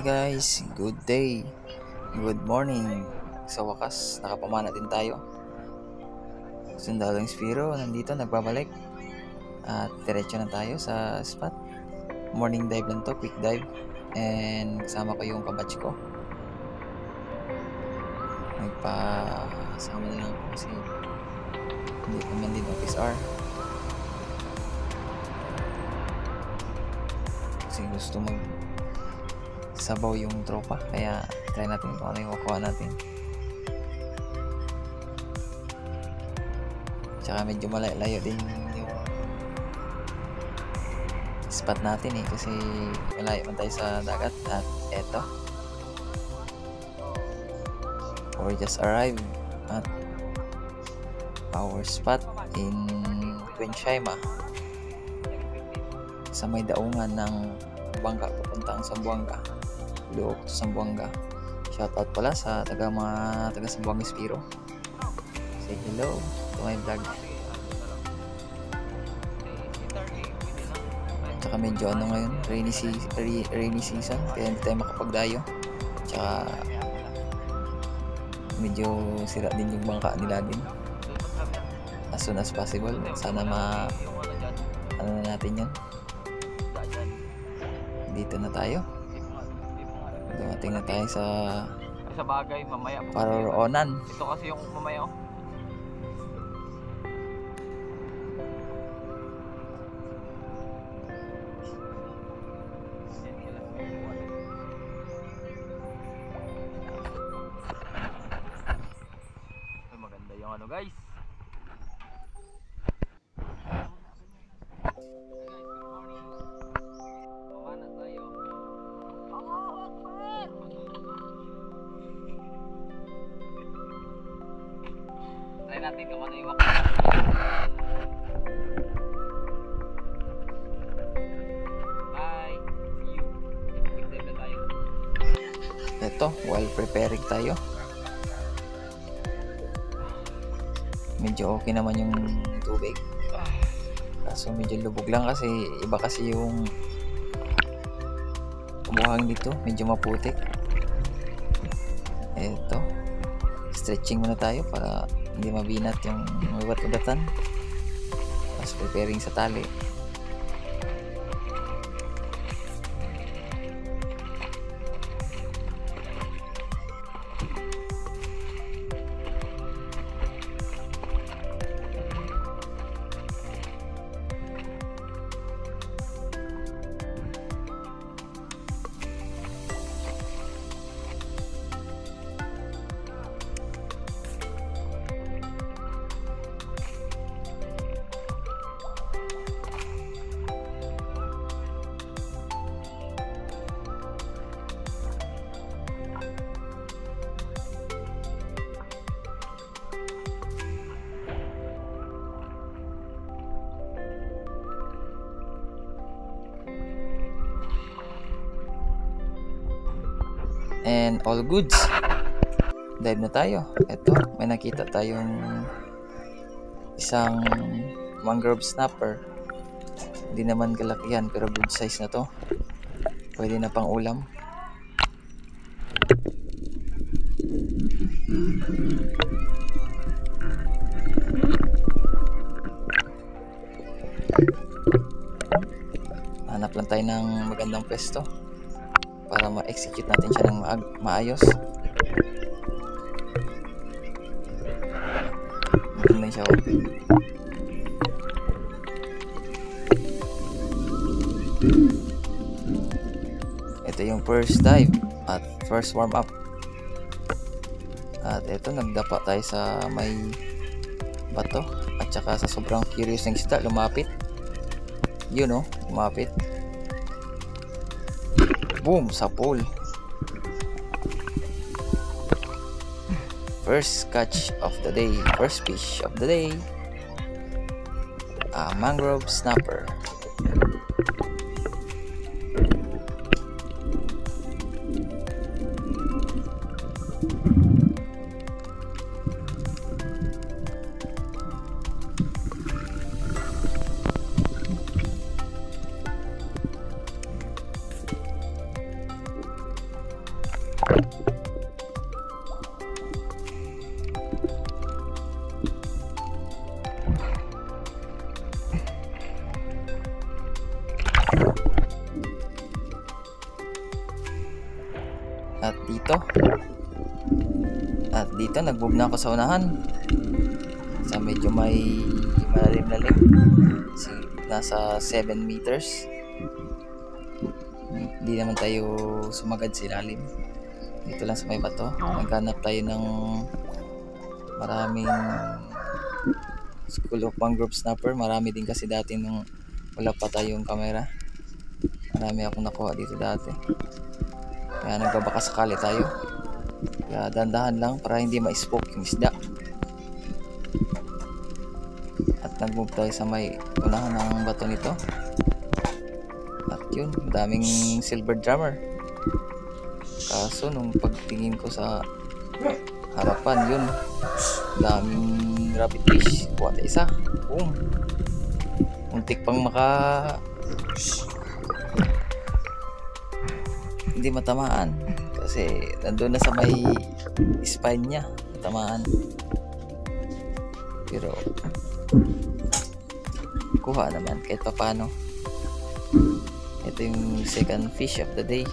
guys, good day, good morning. Sa wakas, nakapamana din tayo. Sundalong Spiro, nandito, nagbabalik. At diretso na tayo sa spot. Morning dive lang to, quick dive. And kasama ko yung kabatch ko. Nagpasama na lang ako kasi hindi naman din office hour. Kasi gusto sabaw yung tropa, kaya try natin kung ano yung makuha natin. Tsaka medyo malayo din yung spot natin kasi malayo man tayo sa dagat. At eto, we just arrived at our spot in Quenchaima sa may daungan ng bangka papuntang Zamboanga, Luok to Zamboanga. Shoutout pala sa taga Zamboanga Spiro. Say hello to my vlog. Tsaka medyo ngayon, rainy season, kaya hindi tayo makapagdayo. Tsaka medyo sira din yung bangka nila din. As soon as possible, sana ano na natin yan. Dito na tayo. Dumating na tayo sa bagay mamaya Paroroonan. Ito kasi yung mamaya maganda yung guys. Try natin kung ano yung wakil. Bye. See you. Quick dive na tayo. Ito, while preparing tayo, medyo okay naman yung tubig. Kaso medyo lubog lang kasi iba kasi yung buhangin dito, medyo maputik. Ito, stretching muna tayo para hindi mabinat yung ubat-ubatan. Tapos preparing sa tali. And all goods, dive na tayo. Ito, may nakita tayong isang mangrove snapper. Hindi naman kalakihan pero good size na to, pwede na pang ulam. Hanap lang tayo ng magandang pwesto para ma-execute natin siya ng maayos. Maganda siya. Ito yung first dive at first warm up. At ito, nagdapa tayo sa may bato at saka sa sobrang curious ng isda, lumapit. Yun lumapit. Boom! Sa pool. First catch of the day. First fish of the day. A mangrove snapper. dito. At dito nagbog na ako sa unahan. Sa medyo may malalim-lalim. Nasa 7 meters. Hindi naman tayo sumagad sa ilalim. Dito lang sa may bato. Naghanap tayo ng maraming School of Mangrove Snapper. Marami din kasi dati nung wala pa tayong camera. Marami akong nakuha dito dati. Kaya nagbabaka sakali tayo. Kaya dandahan lang para hindi ma-spook yung isda. At nag-move tayo sa may unahan ng bato nito. At yun, daming silver drummer. Kaso nung pagtingin ko sa harapan, yun, daming rabbit fish. Kuha tayo isa. Boom. Muntik pang hindi matamaan kasi nandun na sa may spine niya, matamaan. Pero kuha naman kahit pa paano. Ito yung second fish of the day.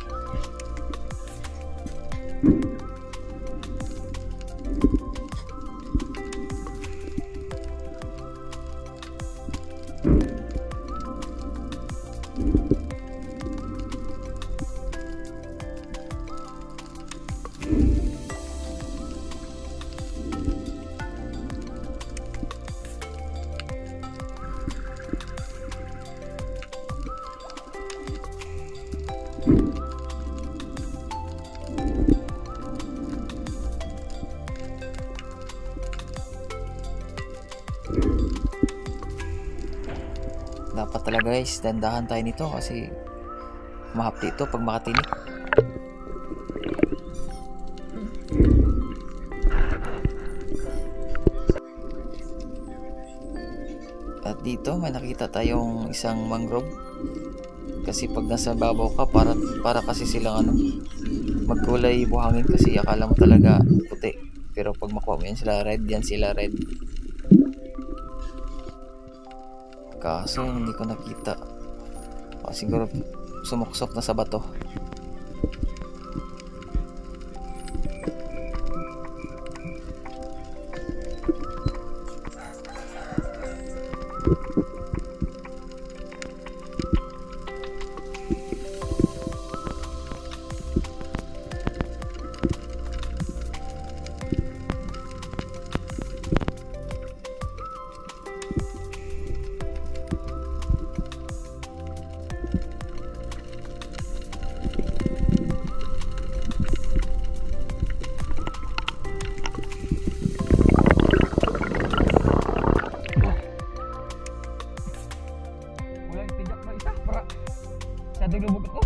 Dapat talaga guys, dandahan tayo nito kasi mahapdi ito pag makatinik. At dito may nakita tayong isang mangrove. Kasi pag nasa babaw ka, para kasi silang magkulay buhangin kasi akala mo talaga puti. Pero pag makuha mo yan sila red. Kaso hindi ko nakita. Siguro sumuksok na sa bato. Lubog ako.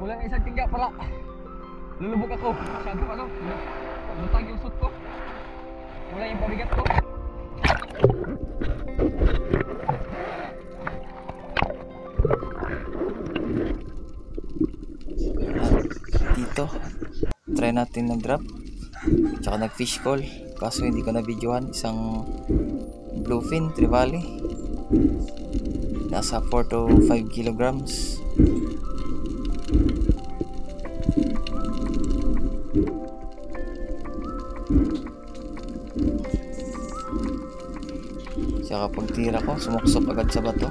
Kulang isang tingga pala. Lulubog ako. Masyado lutag yung suit ko. Kulang yung pabigat ko. Dito try natin nag-drop tsaka nag-fish call, kaso hindi ko na videohan. Isang bluefin trevally, nasa 4 to 5 kilograms. Tsaka pag tira ko, sumuksok agad sa bato.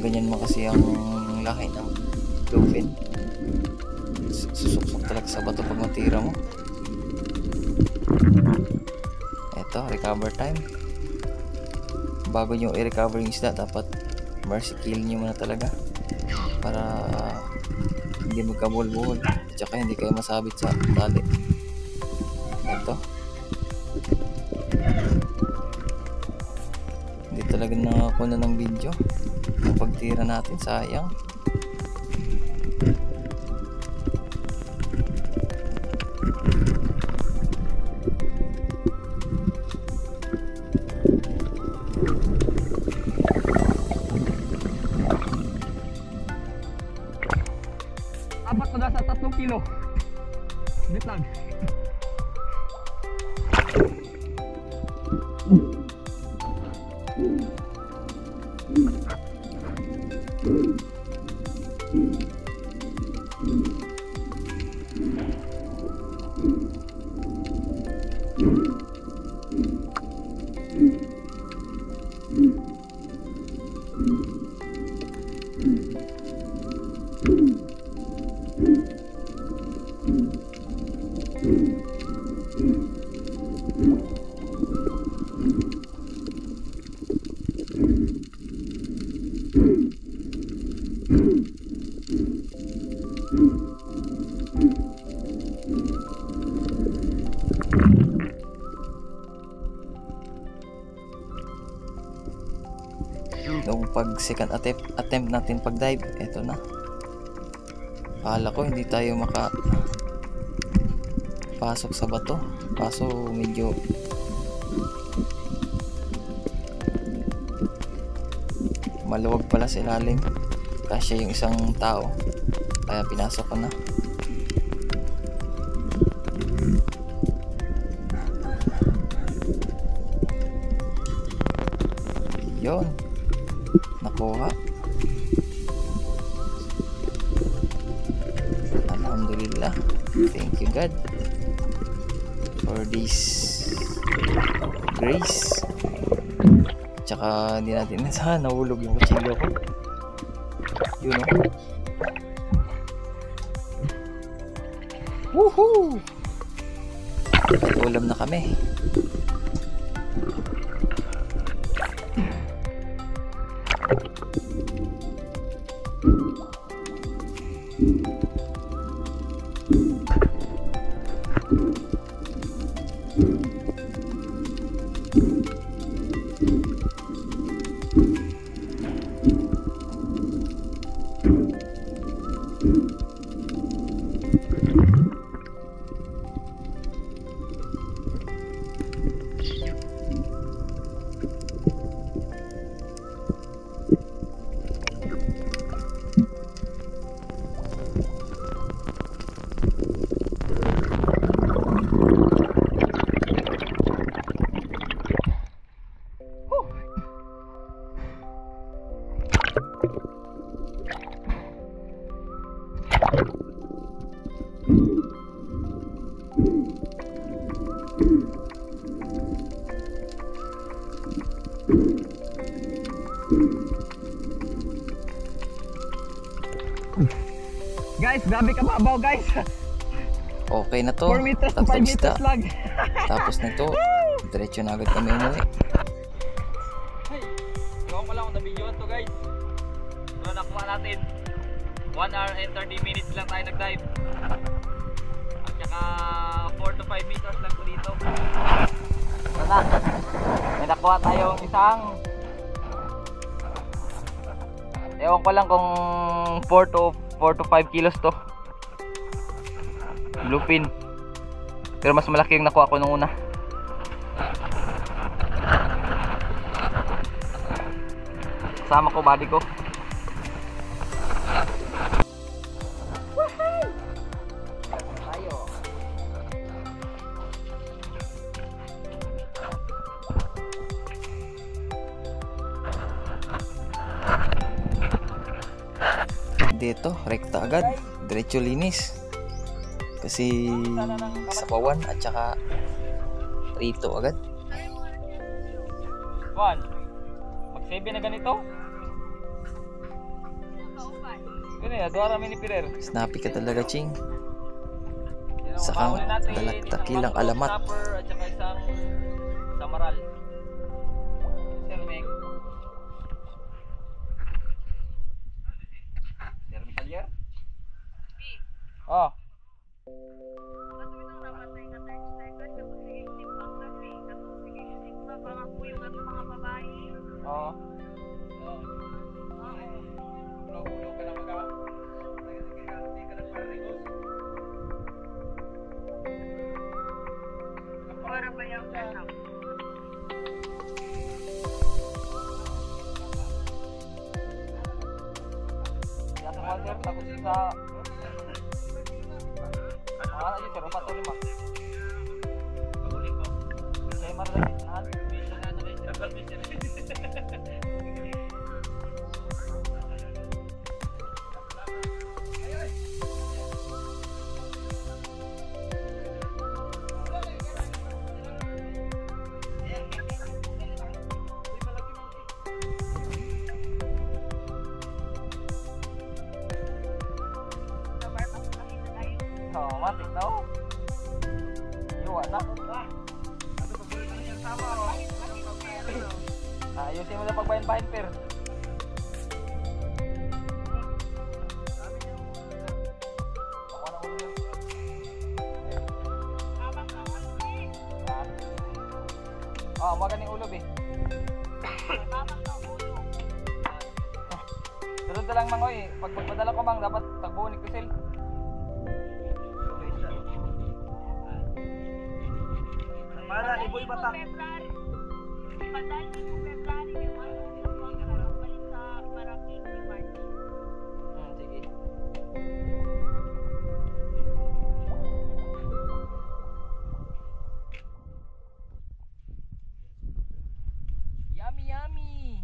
Ganyan mo kasi ang laki ng bluefin. Susuksok talaga sa bato pag matira mo. Eto, recover time. Bago nyo i-recover yung isda, dapat mercy kill nyo muna talaga para hindi magkabuhol-buhol at saka hindi kayo masabit sa tali. Eto, Hindi talaga nakakuna ng video. Ang pagtira natin, sayang. Apat na nasa 3 kilo. Wait lang. Nung pag second attempt natin pag dive, eto na. Akala ko hindi tayo pasok sa bato, kaso medyo maluwag pala sa ilalim, kasya yung isang tao, kaya pinasok ko na. Yun, nakuha. Alhamdulillah, thank you God for this grace. Tsaka hindi natin sana nahulog yung kutsilyo ko. Yun o. Woohoo! At ulam na kami. Guys, grabe ka babaw guys. Okay na to. 4 meters to 5 Tatlong meters isda. lang. Tapos na to, diretso na agad kami umuwi. Hey, iwan ko lang kung na-videoan to guys. So nakuha natin 1 hour and 30 minutes lang tayo nag-dive. At saka 4 to 5 meters lang po dito. So na, may nakuha tayong isang, ewan ko lang kung 4 to 5 kilos to bluefin, pero mas malaki yung nakuha ko nung una. Sama ko body ko. Tayo. Dito, rekta agad, diretso linis. Kasi sa pawan at saka rito agad. Juan, mag-save na ganito? Ano yan, duwara mini pirer. Snappy ka talaga, Ching. Sakang dakilang alamat. At saka isang samaral. Sir Meg. Sir Micalier? Oh. Oo. Ulo ka na mag-awa. Hindi ka nagparigos. Para ba yung anak? Sa Walter, tapos sa... Ayun, pero patuloy mo. Paguling ko. Saya marami sinahan. Bisa na ito rin. Dapat bisa na. Oh, mati na oh. Iwa na. Ayusin mo na pagbahin-bahin, per. Ako na ulo. Oh, magaling ulo, be. Sunod na lang, Mangoy. Pag magpadala ko, Mang, dapat tagbuo ni Quisil. Para iboy batak. Padali ko February yung balik sa Paraking ni March. Sige. Yummy, yummy.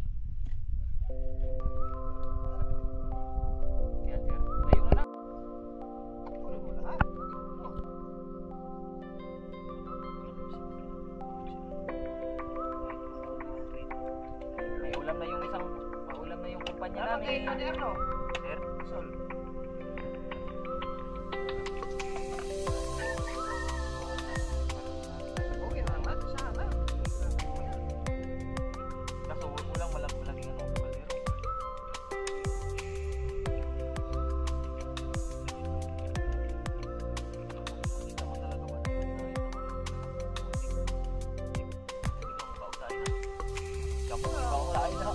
Yan, sir. Layo mo na. Maulam na yung isang, maulam na yung kumpanya namin. Sir? Sol. Okay naman, sana. Kaso ulang malaki-malaki ano, kaldero. Kita mo talaga ba? Kamu kau tayo na.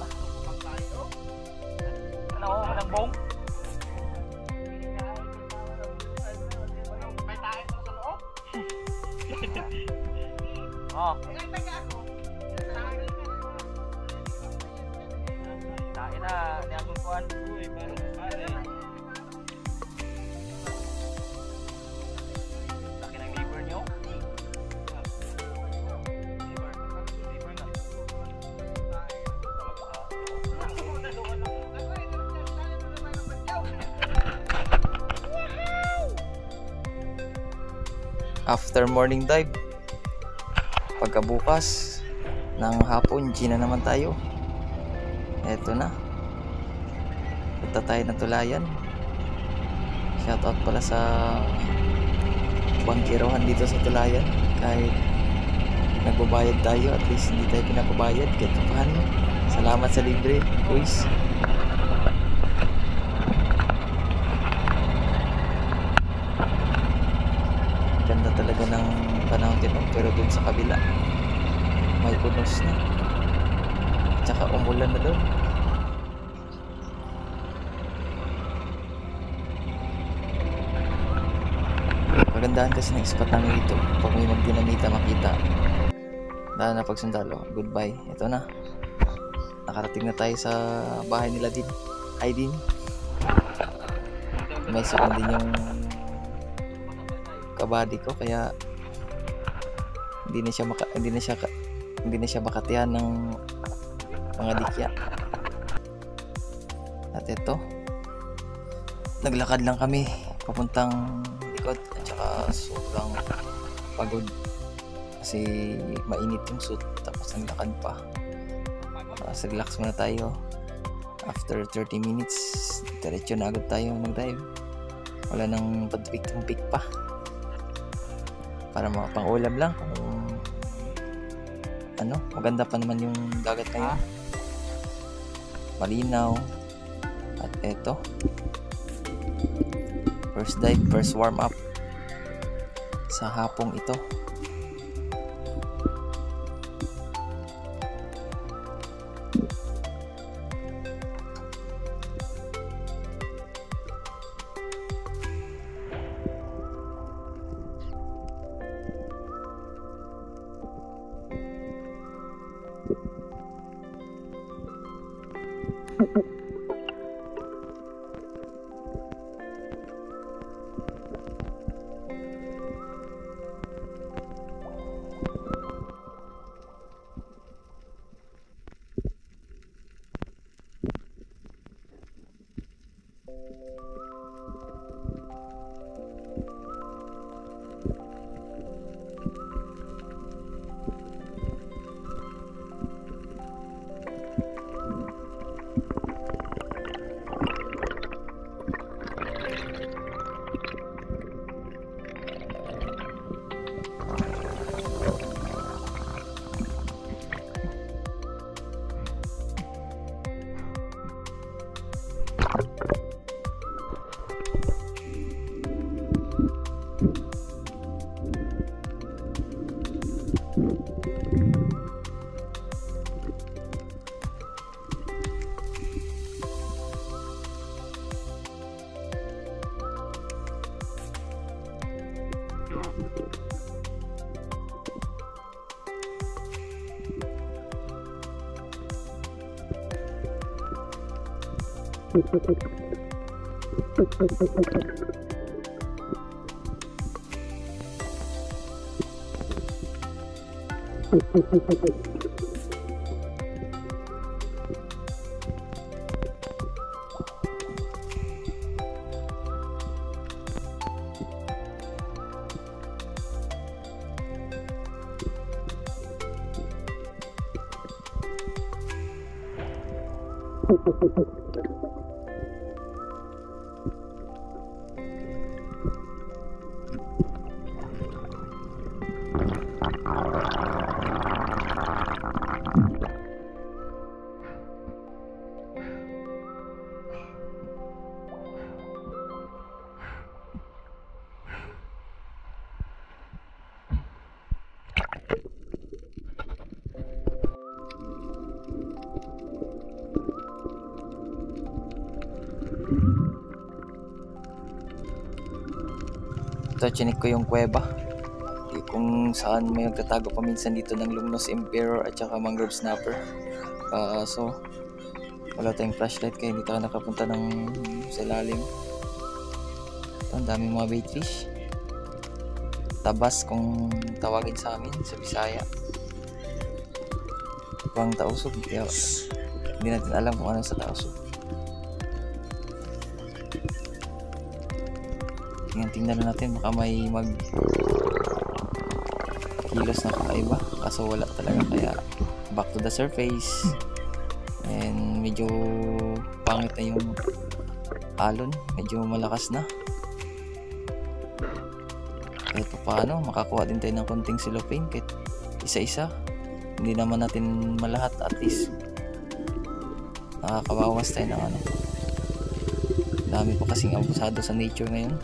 Ano ako, manambong? May tayo sa loob? Oo. Tayo na, niyang kukuhan. Uy, parang pare. Laki ng liver nyo? Liver na. After morning dive, pagkabukas ng hapon, G na naman tayo. Eto na, punta tayo ng Tulayan. Shoutout pala sa bangkirohan dito sa Tulayan. Kahit nagbabayad tayo, at least hindi tayo pinapabayad kahit paano. Salamat sa libre, boys. Ganda talaga ng panahon din, pero dun sa kabila may punos na, tsaka umulan na doon. Kagandahan kasi ng spot namin ito, pag may magdinamita makita, dahil na pagsundalo. Goodbye, ito na, nakarating na tayo sa bahay nila din. Ay din, may sakon din yung kabady ko, kaya hindi na siya makatihan ng mga dikya. At ito, naglakad lang kami papuntang likod, at saka sobrang pagod kasi mainit yung suit, tapos naglakad pa. Relax muna tayo. After 30 minutes, diretso na agad tayo mag-dive. Wala nang pagpik-tumpik pa, para makapang-ulam lang. Ano, maganda pa naman yung dagat ngayon, malinaw. At eto, first dive, first warm up sa hapong ito. Ito, chinik ko yung kuweba kung saan may nagtatago paminsan dito ng Lumnos Emperor at saka Mangrove Snapper. So wala tayong flashlight kaya hindi tayo nakapunta ng sa lalim. Ito, ang daming mga baitfish, tabas kung tawagin sa amin sa Bisaya, pang tausog, kaya hindi natin alam kung ano sa tausog. Tingnan na natin, baka may kilos na kakaiba, kaso wala talaga, kaya back to the surface. And medyo pangit na yung alon, medyo malakas na. Kahit paano makakuha din tayo ng konting cellophane kahit isa-isa, hindi naman natin malahat, at least nakakabawas tayo ng ano. Dami pa kasing abusado sa nature ngayon,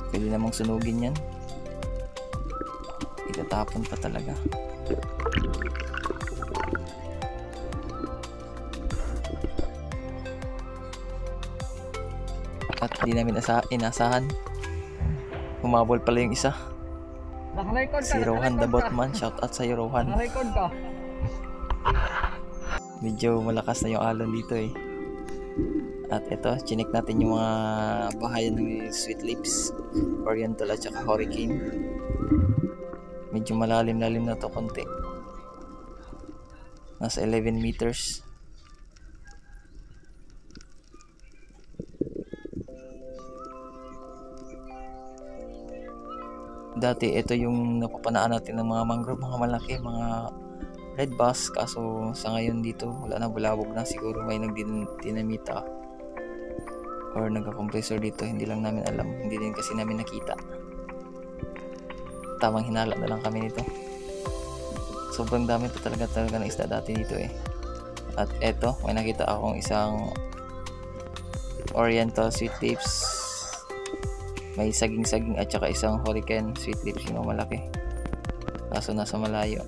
pwede namang sunugin yan, itatapon pa talaga. At di namin inasahan, humabol pala yung isa, si Rohan the Botman. Shout out sa iyo, Rohan. Medyo malakas na yung alon dito eh. At ito, chinik natin yung mga bahayan ng Sweet Lips, Oriental at saka Hurricane. Medyo malalim-lalim na to konti, nasa 11 meters. Dati ito yung napapanaan natin ng mga mangrove, mga malaki, mga red bass, kaso sa ngayon dito wala na, bulabog na. Siguro may nagdinamita or nagka-compressor dito, hindi lang namin alam, hindi din kasi namin nakita. Tamang hinala na lang kami nito. Sobrang dami pa talaga ng isda dati dito eh. At eto, may nakita akong isang Oriental Sweet Lips, may saging-saging at saka isang Hurricane Sweet Lips, yung malaki, kaso nasa malayo,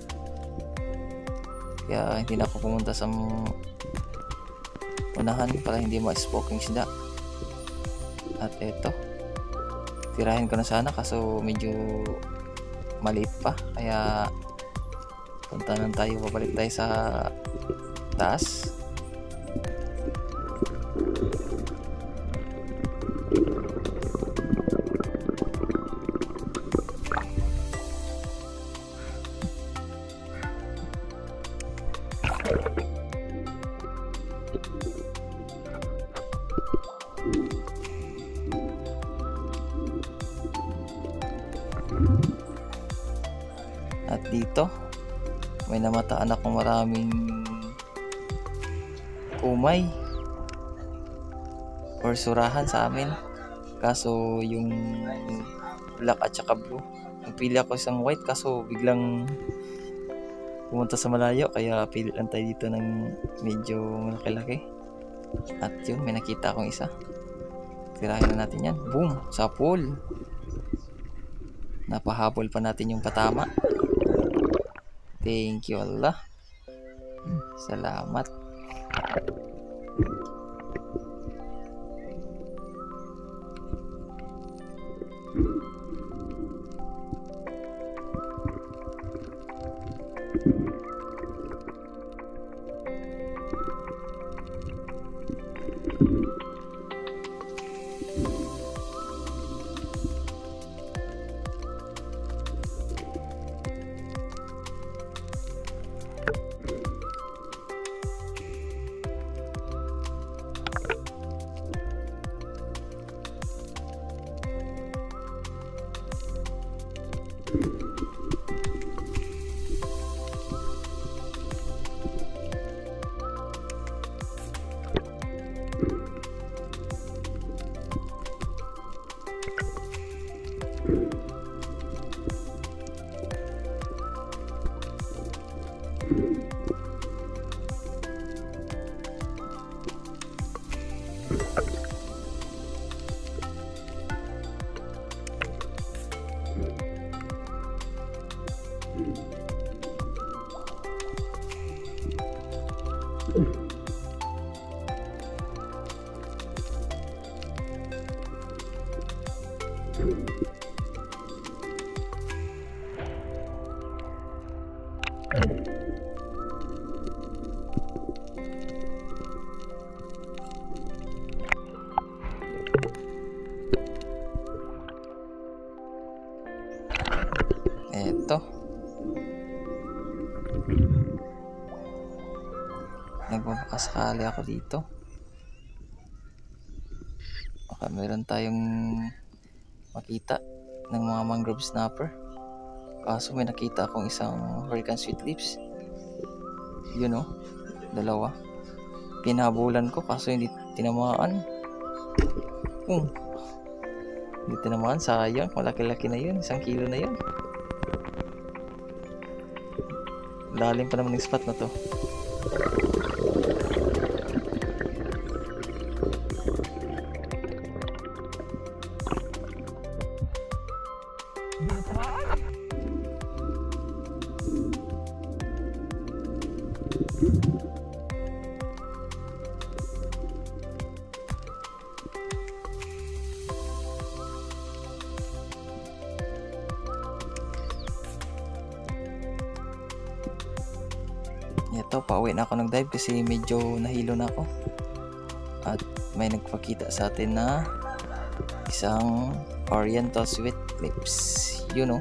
kaya hindi na ako pumunta sa unahan para hindi ma-spook yung isda. At eto, tirahin ko na sana kaso medyo maliit pa, kaya punta na tayo, babalik tayo sa taas. At dito may namataan akong maraming umay or surahan sa amin, kaso yung black at saka blue, nagpili ako isang white kaso biglang pumunta sa malayo, kaya pili lang tayo dito ng medyo malaki-laki. At yun, may nakita akong isa, tirahin na natin yan. Boom! Sa pool, napahabol pa natin yung patama. Thank you Allah, salamat. Eto, nagbabakasakali ako dito. Baka meron tayong makita ng mga mangrove snapper, kaso may nakita akong isang Hurricane Sweet Lips. Yun o, dalawa. Pinahabulan ko kaso hindi tinamaan. Hindi tinamaan, sayang. Malaki-laki na yun, 1 kilo na yun. Lalim pa naman yung spot na to. Ito, pauwi na ako ng dive kasi medyo nahilo na ako. At may nagpakita sa atin na isang Oriental Sweet Lips. Yun o,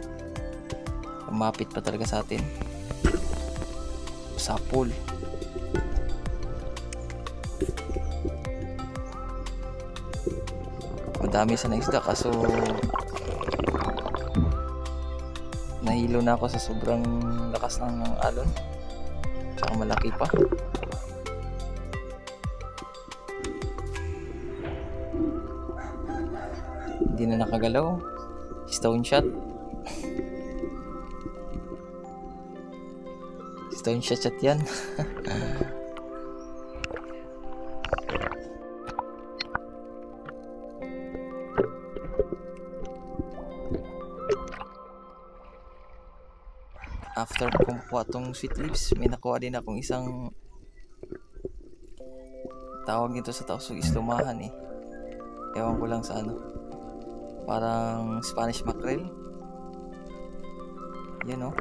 kumapit pa talaga sa atin sa pool. Madami sa isda kaso nahilo na ako sa sobrang lakas ng alon. Tsaka malaki pa. Hindi na nakagalaw. Stone shot. Stone shot yan. After kumukuha tong Sweet Lips, may nakuha din akong isang, tawag nito sa Tausug, islumahan eh. Ewan ko lang sa ano, parang Spanish mackerel. Yun o,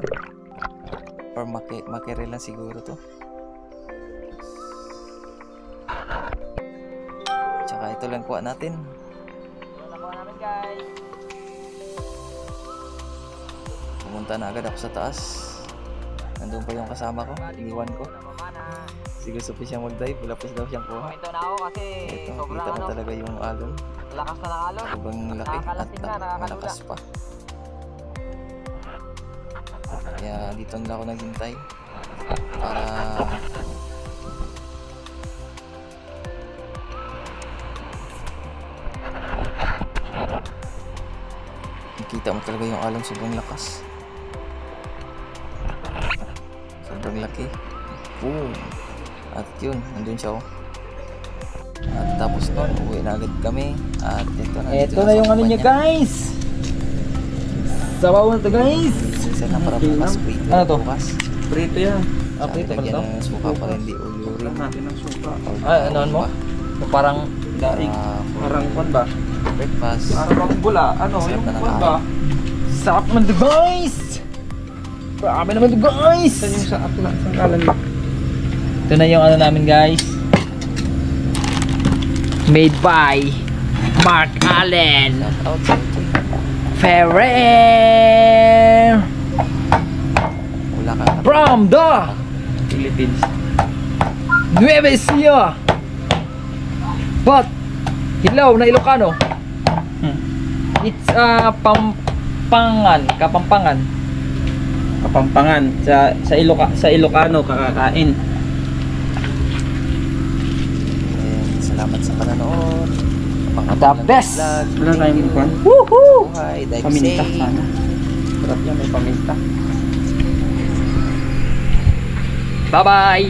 or mackerel lang siguro to. Saka ito lang kuha natin. Ito nakuha namin guys. Pumunta na agad ako sa taas. Nandun pa yung kasama ko, iniwan ko. Namamana. Kasi gusto pa siyang mag-dive, wala pa daw siyang kuha. Ito na ako kasi Ito, sobrang kita mo ano, talaga yung alon. lakas na ng alon. Sobrang laki at Nakakalasing na, nakakalula. malakas pa. Kaya dito na ako naghintay para makita mo talaga yung alon, sobrang lakas. Sobrang laki. Boom! At yun, nandun siya oh. At tapos nun, uwi na agad kami. At ito na. Ito na yung ano niya guys. Sabaw na to guys. Isa na para bukas prito. Ano to? Bukas. Prito yan. Sabi Prito pala lagyan to. ng suka para hindi ulurin. natin ng suka. Or mo? Parang daig. Parang kon ba? breakfast. Parang bula. Ano? Sarap Yung na ng kon kain. ba? Sarap man to guys. Grabe naman to guys. Saan yung sa akla? Saan kalan mo? Ito na yung ano namin guys. Made by Mark Allen Shout out sa ito. Ferrer Wala ka. from the Philippines, Nueva Ecija, but Hilaw na Ilocano. It's Kapampangan sa Ilocano kakakain. And salamat sa panonood. The best. Wala tayong kwan. Woohoo! Buhay, dive Paminta safe. sana. Sarap yan, may paminta. Bye bye.